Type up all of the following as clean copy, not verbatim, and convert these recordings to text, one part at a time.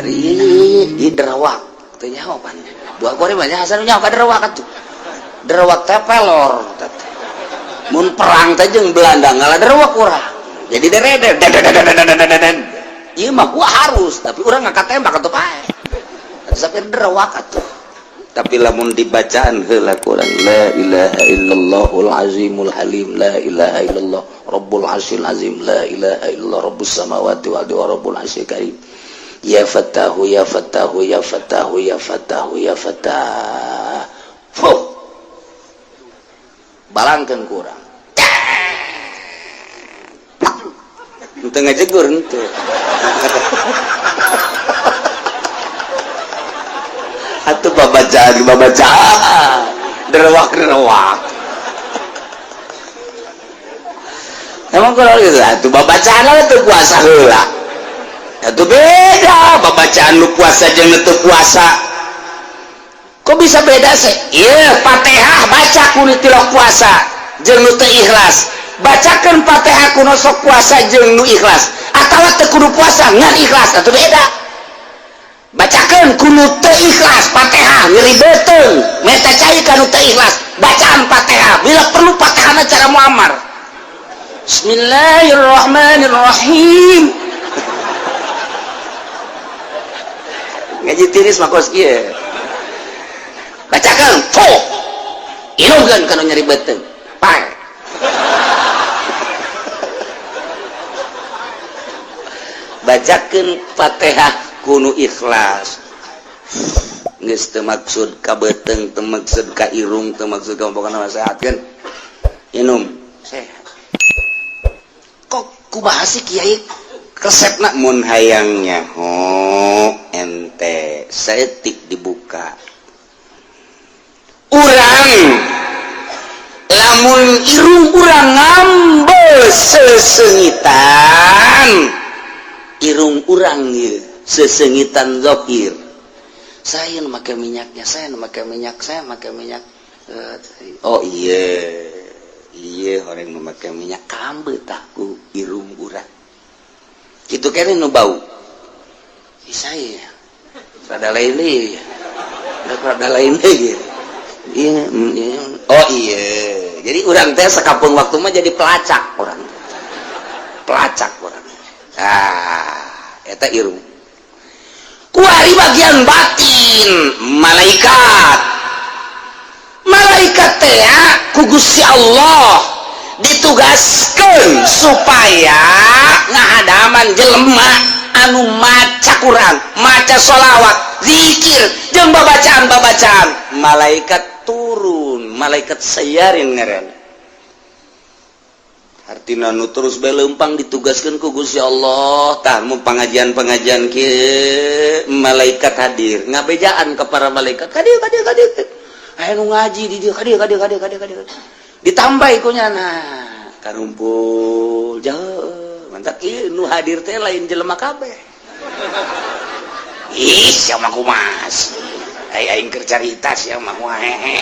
Ari derawak teu nyaho pan dua kore banyak hasan nyaho ka derawak atuh derawak teh pelor mun perang teh jeung Belanda ngalah derawak urang jadi dereder ieu mah gua harus tapi urang ngakatembak atuh pae sampai derawak atuh tapi lamun dibacaan heula Quran la ilaha illallahul azimul halim la ilaha illallah rabbul arsyil azim la ilaha illallah rabbus samawati wal ardi wa rabbul arsyil karim ya fatahu ya fatahu ya fatahu ya fatahu ya fatah balangkeun ku urang henteu ngajegur henteu atuh babacaan derewak emang kalau gitu atuh babacaan atuh puasa heula atuh beda babacaan lu puasa jeung teu puasa kok bisa beda sih ieu Fatihah baca kudu tilok puasa jeung nu teu ikhlas bacakeun Fatihah kudu sok puasa jeung nu ikhlas atawa teu kudu puasa ngan ikhlas atuh beda bacakan kudu teu ikhlas Fatihah ngeribeteung meta cai kanu teu ikhlas bacaan Fatihah bila perlu Fatihahna cara muammar Bismillahirrahmanirrahim ngaji tiris mah kos kieu bacakan fuh inugeun kanu nyeribeteung pae bacakan Fatihah kuno ikhlas geus teu maksud ka beuteng teu maksud ka irung teu maksud ka pokona sehat kan inum sehat kok kumaha sih kiai resepna mun hayang nyaho ente saeutik dibuka urang lamun irung urang ngambel sesengitan irung urang ieu sesengitan zahir saya memakai minyaknya saya memakai minyak oh iya orang memakai minyak kambe taku irung urang gitu kene nu bau saya rada lain gitu oh iya jadi urang teh sakapeung waktu mah jadi pelacak orang eta irung kuari bagian batin malaikat teh ku Gusti Allah ditugaskeun supaya ngahadaman jelema anu maca Quran maca sholawat zikir jeung babacaan malaikat turun malaikat sayarin ngaran artina nu terus beleumpang ditugaskeun ku Gusti Allah tah mun pengajian kieu malaikat hadir ngabejaan ka para malaikat kadieu aya nu ngaji di dieu kadieu ditambah ku nyana karumpul jauh mantap ieu nu hadir teh lain jelema kabeh ih sia mah kumas aing keur carita sia mah hehe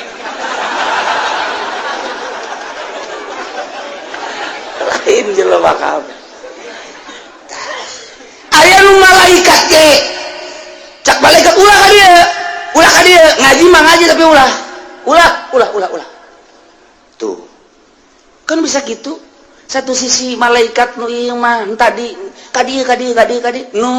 lain jelema kabeh aya nu malaikat ge cak malaikat ulah ka dieu ngaji mah ngaji tapi ulah tuh kan bisa gitu satu sisi malaikat nu ieu mah tadi kadi nu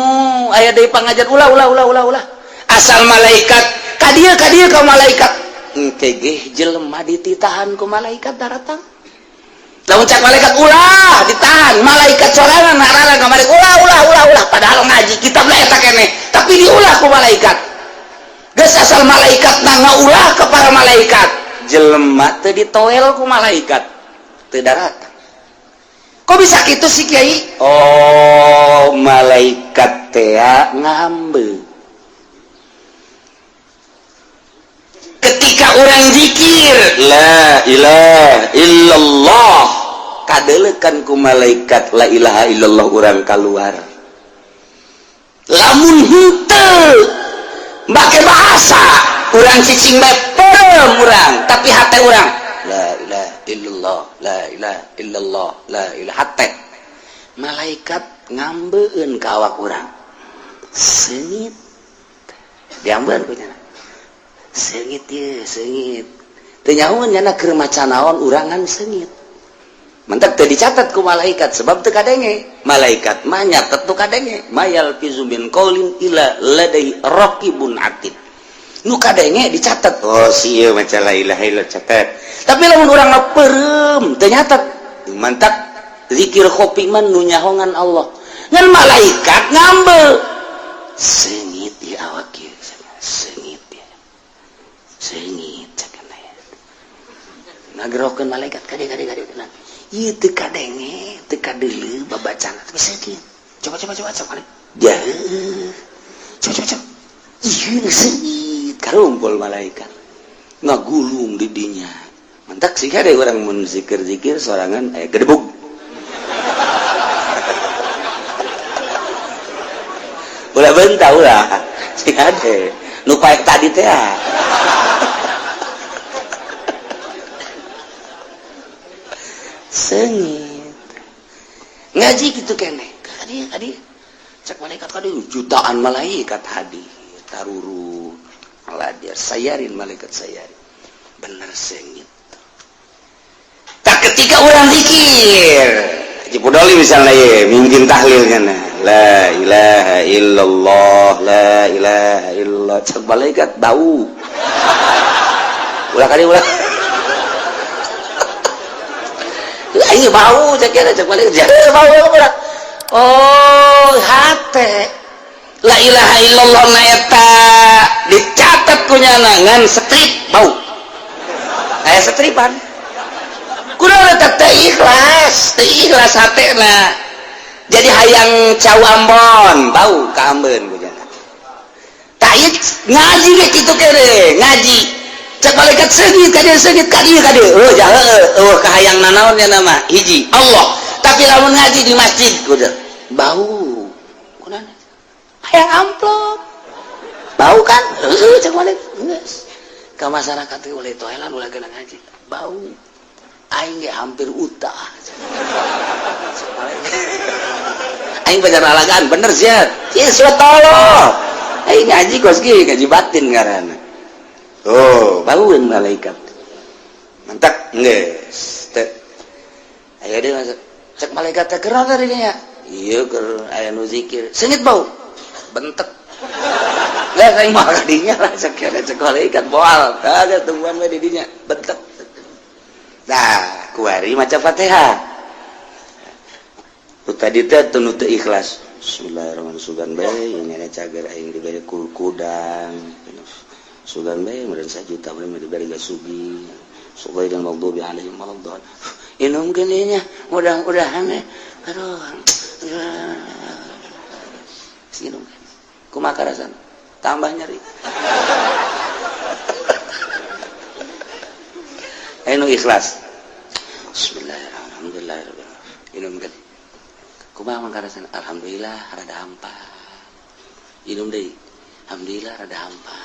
aya deui pangajian ulah asal malaikat kadieu ka malaikat engke ge jelema dititahan ku malaikat daratang lamun cak malaikat ulah ditahan malaikat sorangan narana ka malaikat ulah padahal ngaji kitab lah eta keneh tapi diulah ku malaikat geus asal malaikat ngaulah ka para malaikat jelema teu ditoel ku malaikat teu daratang kok bisa kitu sih Kiai oh malaikat teh ngambe ketika orang zikir la ilaha illallah kadelekan ku malaikat la ilaha illallah orang keluar lamun henteu make bahasa orang cicing bepem orang tapi hate orang la ilaha illallah la ilaha illallah la ilaha hate malaikat ngambeun ka awak urang sengit diambil punya sengit ya sengit tenyawan nyana keur maca naon urangan sengit mentek teu dicatat ku malaikat sebab teu kadenge malaikat mah nyatet tu kadenge mayal fizu min qaulin illa ladai raqibun atid nu kadenge dicatat oh sieu maca la ilaha illallah catat tapi lamun urang ngapeureum teu nyatet mentek zikir khopi man nu nyahongan Allah ngan malaikat ngambel sengit di awak ieu sengit ya sengit cakana ya ngagerokeun malaikat kade ieu teu kadenge teu kadeuleu babacana tapi sengit coba ya coba ieu sengit karumpul malaikat ngagulung di dinya mentak sih kade urang mun zikir-zikir sorangan gedebug ulah bentah ulah sih ade nu paek tadi teh sengit ngaji gitu kene kadi cek malaikat kadi jutaan malaikat hadir taruru maladir sayarin malaikat sayarin bener sengit tak ketika orang zikir Haji Pudoli misalnya ya mungkin tahlil kan la ilaha illallah la ilaha illallah cek malaikat bau ulah kali ulah ini bau cek malaikat bau ulah oh hate la ilaha illallah na eta dicatat kunyana ngan strip bau aya stripan kunaon eta teu ikhlas hatena jadi hayang cawambon bau ka ambeun kunyana tah ieu ngaji ge kitu kere ngaji cek malaikat sengit kadieu oh jahe kahayang nanaon nya nama hiji Allah tapi lamun ngaji di masjid kudu bau kunaon hayang amplop bau kan cek malaikat geus ka masyarakat teh oleh toelan ulah geuna ngaji bau aing ge hampir utah aing pacar alagaan bener sia ieu surat tolong aing ngaji kos ge ngaji batin ngaranna oh baueun malaikat mantap geus teh aya deui masuk cek malaikat teh keur dari nya ieu keur aya nu zikir sengit bau bentek lah aing mah kadinya lah cek malaikat boal kagak tungguan we di dinya bentek nah kuari maca Fatihah tadi teh teu teu ikhlas bismillahirrahmanirrahim sugan bae nyana cager aing dibere kudang sugan bae meureun sajuta bae dibere gasugi supaya dan maghdubi alaihim waladdallin inum geuninya mudah-mudahan aduh sinum kumaha karasan tambah nyeri anu ikhlas bismillahirrahmanirrahim inum kan kumaha mangkarasan alhamdulillah rada hampa inum deui alhamdulillah rada hampa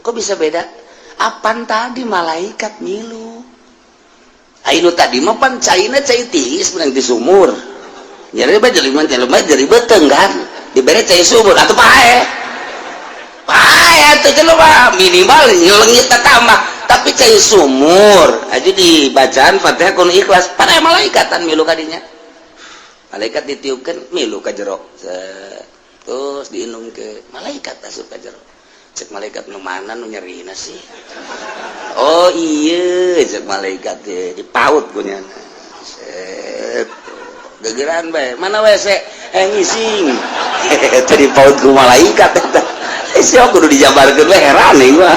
kok bisa beda apan tadi malaikat ngilu anu tadi mah pan caina cai tiis menang di sumur jadi bae jelema jadi beteung kan dibere cai sumur atuh pae atuh jelema minimal nyelenggit tambah tapi cai sumur aja di bacaan Fatihah kudu ikhlas pada malaikatan milu kadinya malaikat ditiupkeun milu ka jero terus diinum ke malaikat asup ka jero cek malaikat nu mana nu nyerina sih oh iya cek malaikat dipaut kunyana gegeran bae mana WC ngising tadi paut ku malaikat eta sia kudu dijabarkeun we heran nih gua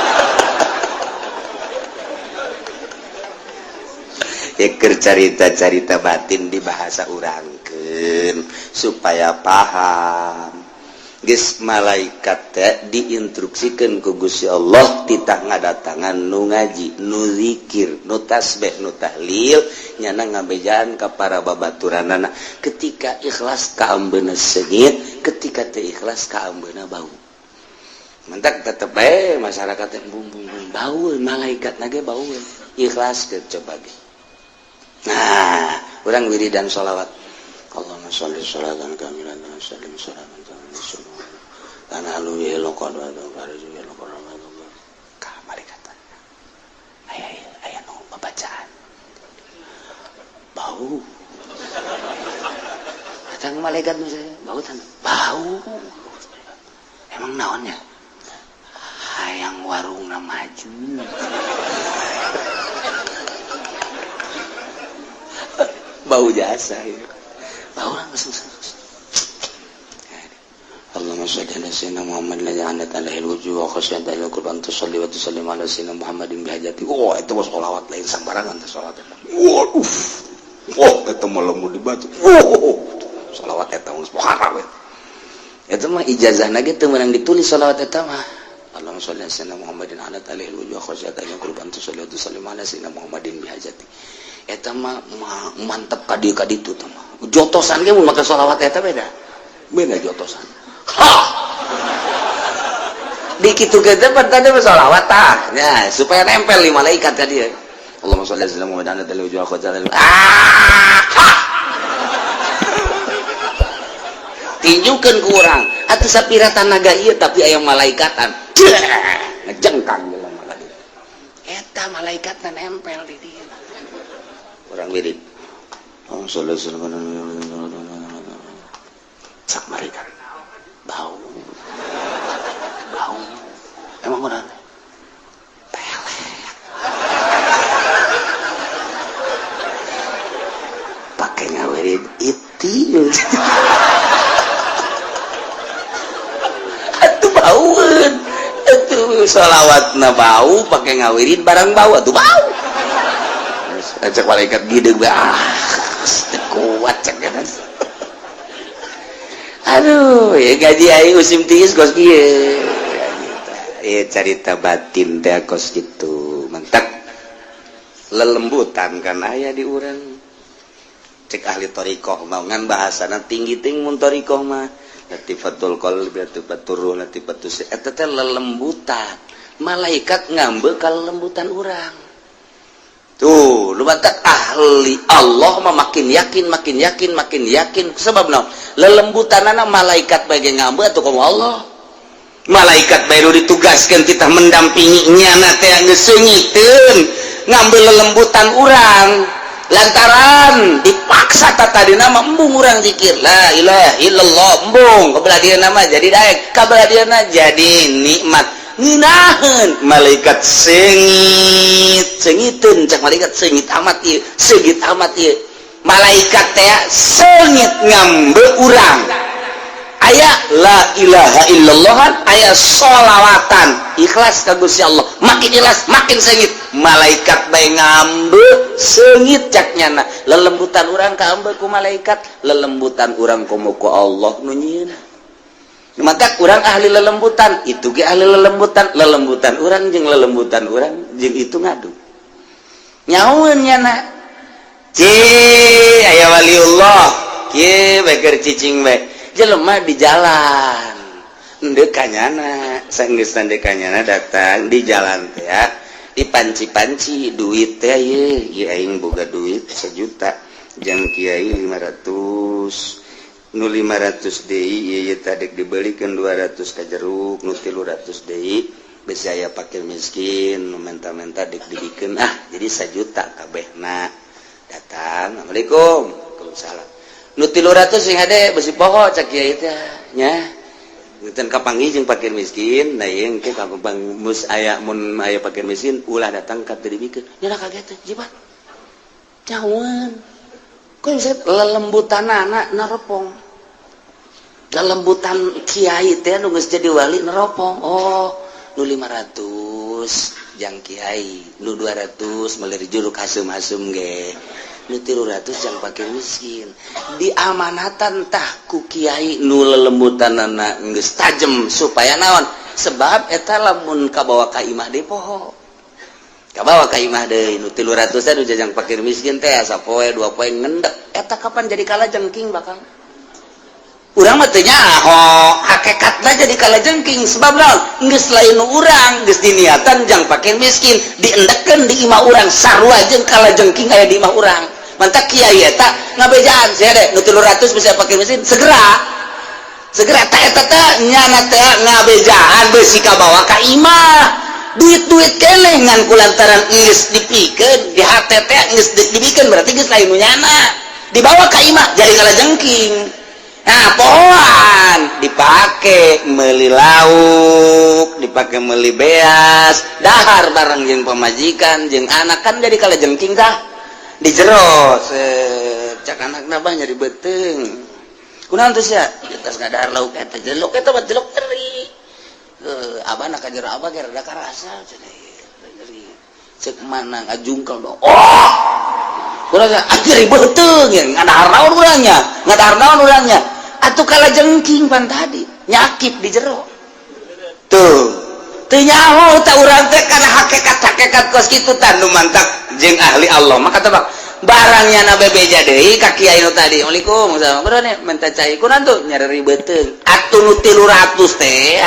eker carita-carita batin di bahasa urangkeun supaya paham geus malaikat teh diinstruksikeun ku Gusti Allah titah ngadatangan nu ngaji nu zikir nu tasbih nu tahlil nyana ngabejaan ka para babaturanana ketika ikhlas ka ambeuna sengit ketika teu ikhlas ka ambeuna bau mentak tetep bae masyarakat teh bum bau malaikat nage bau ikhlaskeun coba ge. Nah, urang wiridan sholawat. Allahumma sholli sholatan kamilan wa sallim salaman karena lu ya lo kodo ka malaikat aya nu babacaan bau datang malaikat bau emang naonnya hayang warungna maju bau jasa ya. Bau orang Allahumma shalli ala sayyidina Muhammad la ya'anat alaihi wujuh wa khasyata al qurban tusalli wa tusallim ala sayyidina Muhammadin bihajati. Itu was sholawat lain sembarangan teh sholawat eta. Eta mah lemu dibatu. Sholawat eta geus haram. Eta mah ijazahna ge teu meunang ditulis sholawat eta mah. Allahumma shalli ala sayyidina Muhammadin ala alaihi wujuh wa khasyata al qurban tusalli wa tusallim ala sayyidina Muhammadin bihajati. Eta mah mantep ka ditu teh mah. Jotosan ge mun make sholawat eta beda jotosan. Dikitu kita tadi sholawat ya supaya nempel di malaikat tadi ya. Allahumma sholli ala sayyidina Muhammadin ala alihi wa sahbihi. Tinjukeun ku urang atuh sapira tanaga ieu tapi aya malaikatan ngejengkang dalam malaikat eta malaikatna nempel di dieu urang wirid Allahumma sholli ala sayyidina Muhammadin sak malaikat bau emang benar pelet pakai ngawirin itu atuh bauan atuh sholawatna bau pakai ngawirin barang bau atuh bau cek malaikat gideg kuat cek kan. Aduh, ya gaji aing usim tiis kos kieu. Ya carita batin teh kos kitu. Mentek lelembutan kan aya di urang. Cek ahli thariqah mah ngan bahasana tinggi-tinggi mun thariqah mah latifatul qalbi latifatur ruh latifatus eta teh lelembutan. Malaikat ngambe ka lelembutan urang. Tuh, lu batak ahli Allah mah makin yakin sebab naon lelembutanana malaikat bage ngambe atuh ka Allah malaikat bae ditugaskeun kita mendampingi nyana teh geus seungiteun ngambil lelembutan urang lantaran dipaksa tadina mah embung urang zikir la ilaha illallah embung kabelah dieuna mah jadi daek kabelah dieuna jadi nikmat nginaheun malaikat sengiteun cak malaikat sengit amat ieu malaikat teh sengit ngambe urang aya la ilaha illallah aya sholawatan ikhlas ka Gusti Allah makin ikhlas makin sengit malaikat bae ngambe sengit cak nyana lelembutan urang ka ambe ku malaikat lelembutan urang komo ku Allah nu nyieun maka kurang ahli lelembutan itu ge ahli lelembutan urang jeung lelembutan urang jeung itu ngadu nyaun nyana aya waliullah kieu beker cicing bae jelema di jalan endeu kanyana sanggeus tande kanyana datang di jalan teh ya dipanci-panci duit teh ieu aing boga duit 1 juta jeung kiai 500 nu 500 deui ieu tadek dibelikeun 200 ka jeruk nu 300 deui besi aya fakir miskin nu menta-menta dek dibikeun jadi 1 juta kabehna datang assalamualaikum waalaikumsalam nu 300 sing hade besi poho cak kieu teh nya ngeuteun kapanggih jeung fakir miskin da ieu engke kapanggih mus aya mun aya fakir miskin ulah datang ka teu dibikeun nya kaget teh jibat cawan kok bisa lelembutanana neropong lelembutan kiai teh nu geus jadi wali neropong nu 500 jang kiai nu 200 meuli juruk hasum-hasum ge nu 300 jang fakir miskin diamanatan tah ku kiai nu lelembutanana geus tajem supaya naon sebab eta lamun kabawa ka imah deui poho kabawa ka imah deui nu 300 teh nu jang fakir miskin teh sapoe 2 poe ngendek eta kapan jadi kalajengking bakal urang mah teu nyaho hakikatna jadi kalajengking sebab naon geus lain urang geus diniatan jang fakir miskin diendekeun di imah urang sarua jeung kalajengking aya di imah urang mantap kiai eta ngabejaan sia de nu 300 bisa fakir miskin segera segera nyana ngabejaan besi ka bawa ka imah duit keneh ngan kulantaran geus dipikeun di hate teh geus dipikeun berarti geus lain nu nyana dibawa ka imah jadi kalajengking. Nah pohoan dipake meuli lauk, dipake meuli beas, dahar bareng jeung pamajikan jeung anak kan jadi kalajengking tah di jero cak anakna bah nyari beuteung kunaon teh sia geus ngadahar lauk eta jelok eta mah jelok teri abana ka jero abah ge rada karasa cenah cek mana ngajungkel dong kurang akhir beuteung ya ngadahar naon urangnya atuh kalajengking pan tadi nyakit di jero tuh teu nyaho ta urang teh kana hakikat kos kitu tah nu mantak jeung ahli Allah maka tebak barangnya na bebeja deui ka kiai nu tadi. Assalamualaikum berone minta cai kunaon tuh nyari beuteung atuh nu 300 teh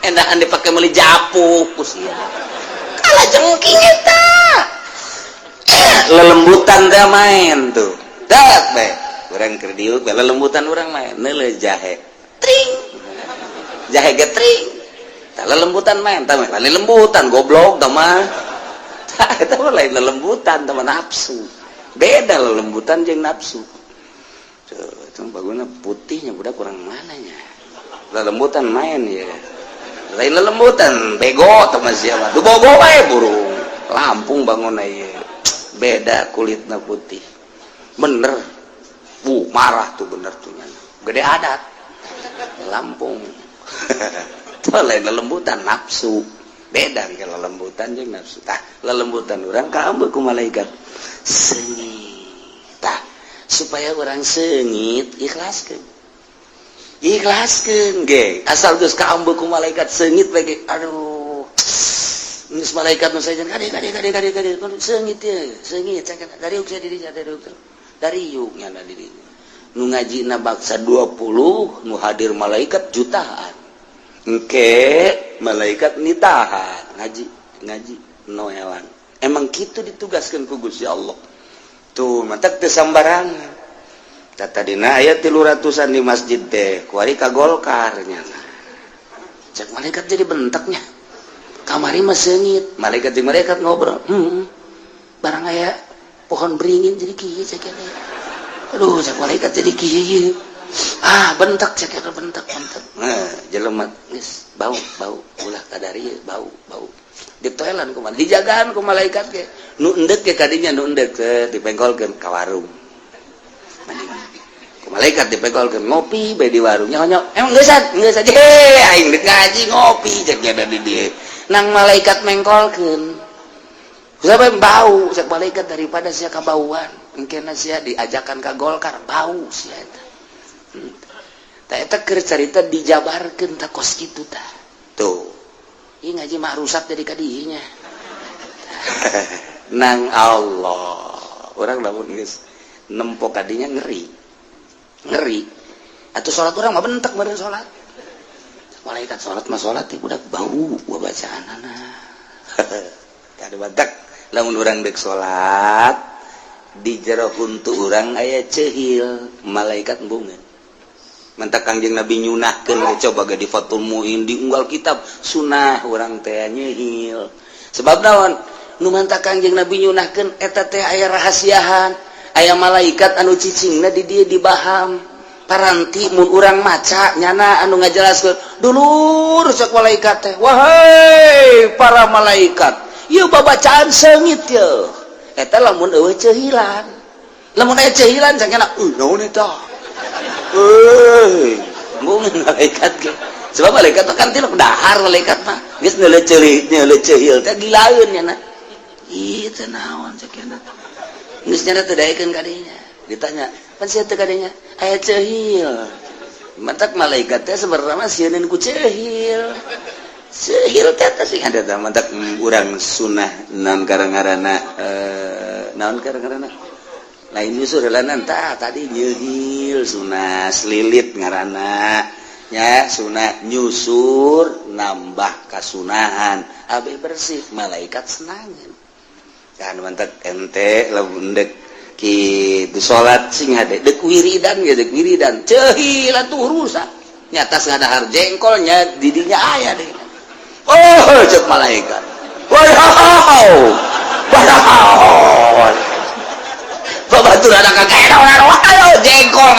endahan dipake meuli japuk ku sia kalajengking eta lelembutan teh main tuh dak bae urang keur diuk lelembutan urang main neuleuh jahe tring jahe getring tah lelembutan main tah lain lembutan goblok tah mah eta mah lain lelembutan tah nafsu beda lelembutan jeung nafsu itu baguna putihnya budak kurang mananya lelembutan main ya lain lelembutan bego tah mah sia mah dubogo bae burung Lampung bangun ieu beda kulitna putih bener marah tuh bener tuh gede adat Lampung tuh lain lelembutan nafsu beda kalau lelembutan jeung nafsu tah lelembutan urang kaambeuk ku malaikat seungit tah supaya urang seungit ikhlaskeun ge asal geus kaambeuk ku malaikat seungit bage aduh geus malaikat nu saejeun kade seungit ye seungit dari uk dari yuk nyana diri nu ngajina baksa 20 nu hadir malaikat jutaan engke malaikat nitahan ngaji noelan emang kitu ditugaskeun ku Gusti Allah tuh mantak teu sambarangan tata dina aya 300-an di masjid teh kuari ka Golkar nyana cek malaikat jadi benteknya kamari mah seungit malaikat jeung malaikat ngobrol barang aya pohon beringin jadi kieu cek aduh cek malaikat jadi kieu bentek cek bentek nah jelema geus bau ulah kadari bau ditoelan kumaha dijagaan ku malaikat ge nu endek ge kadinya nu endek dipengkolkeun ka warung ku malaikat dipengkolkeun ngopi bae di warung nyonyok emang geus aja aing deuk ngaji ngopi cek nya di dieu nang malaikat mengkolkeun siapa bau cek malaikat daripada sia kabauan engkena sia diajakan ka Golkar bau sia eta tah eta keur carita dijabarkeun tah kos kitu tah tuh ieu ngaji mah rusak jadi kadinya nang Allah urang lamun geus nempo kadinya ngeri atuh salat urang mah bentek beureun salat malaikat salat mah salat teh budak bau bacaanana kada batak lamun urang deuk salat di jero huntu urang aya ceuhil malaikat embungeun mantak Kangjeng Nabi nyunahkeun coba ge di Fathul Muin diunggal kitab sunah urang teh nyeuhil sebab naon nu mantak Kangjeng Nabi nyunahkeun eta teh aya rahasiahan aya malaikat anu cicingna di dieu dibaham paranti mun urang maca nyana anu ngajelaskeun dulur cek malaikat teh wahai para malaikat ieu babacaan seungit yeuh eta lamun eueuh ceuhilan lamun aya ceuhilan cangkana naon eta mungkin malaikat ge sebab malaikat kan tiluk dahar malaikat mah geus neuleuh ceuhil teh gilaeun nya na ieu teh naon cekena geus nya teh daekeun ka dinya ditanya pan sia teh ka dinya aya ceuhil mantak malaikat teh sebenarnya mah sieun ku ceuhil teh sing ada teh mantak urang sunah naon karangarana naon karangarana lain nyusur helanan tadi nyeuhil sunah selilit ngaranna nya sunah nyusur nambah kasunahan abi bersih malaikat senangeun kan mantak ente lamun deuk gitu salat sing hade dek wiridan ge dek wiridan cehilah tuh rusak nyata ngadahar jengkolnya didinya aya deh oh cek malaikat wow wow babatur ada kagak ayo jengkol